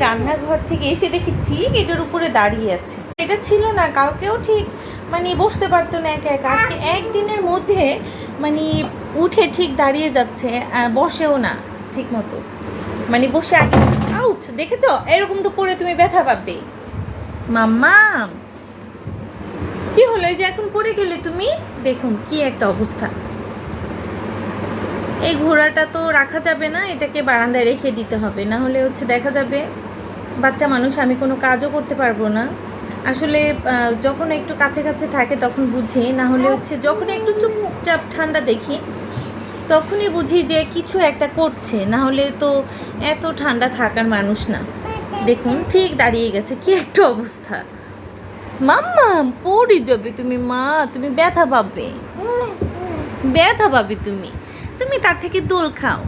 রান্নাঘর থেকে এসে দেখি ঠিক এটার উপরে দাঁড়িয়ে আছে। এটা ছিল না, কাউকেও ঠিক মানে বসতে পারতো না একা একা। আজকে একদিনের মধ্যে মানে উঠে ঠিক দাঁড়িয়ে যাচ্ছে, আর বসেও না ঠিক মতো, মানে বসে আগে আউচ দেখেছ, এরকম তো পরে তুমি ব্যথা পাবে। মাম্মা কি হলো, এই যে এখন পড়ে গেলে তুমি, দেখুন কি একটা অবস্থা। এই ঘোড়াটা তো রাখা যাবে না, এটাকে বারান্দায় রেখে দিতে হবে, না হলে হচ্ছে দেখা যাবে বাচ্চা মানুষ, আমি কোনো কাজও করতে পারবো না। আসলে যখন একটু কাছে কাছে থাকে তখন বুঝি, না হলে হচ্ছে যখন একটু চুপচাপ ঠান্ডা দেখি তখনই বুঝি যে কিছু একটা করছে, না হলে তো এত ঠান্ডা থাকার মানুষ না। দেখুন ঠিক দাঁড়িয়ে গেছে, কি একটা অবস্থা। মাম্মা পড়ে যাবে তুমি, মা তুমি ব্যথা পাবে, ব্যথা পাবে তুমি, তুমি তার থেকে দোল খাও।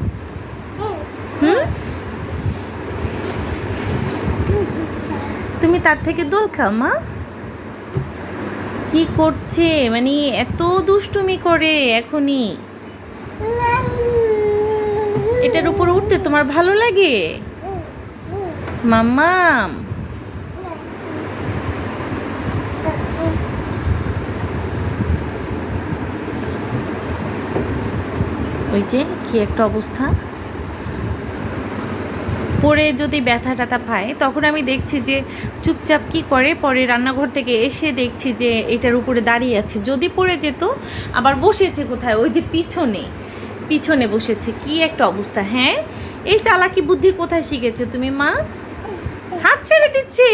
তুমি তার থেকে দোল খাও মা। কি করছে, মানে এত দুষ্টুমি করে এখনই। এটার উপর উঠতে তোমার ভালো লাগে মাম্মা? ওই যে কি একটা অবস্থা, পরে যদি ব্যথা ট্যাথা পায় তখন আমি দেখছি যে চুপচাপ কি করে, পরে রান্নাঘর থেকে এসে দেখছি যে এটার উপরে দাঁড়িয়ে আছে। যদি পড়ে যেত, আবার বসেছে কোথায়, ওই যে পিছনে পিছনে বসেছে। কি একটা অবস্থা। হ্যাঁ, এই চালাকি বুদ্ধি কোথায় শিখেছো তুমি মা? হাত ছেড়ে দিচ্ছে।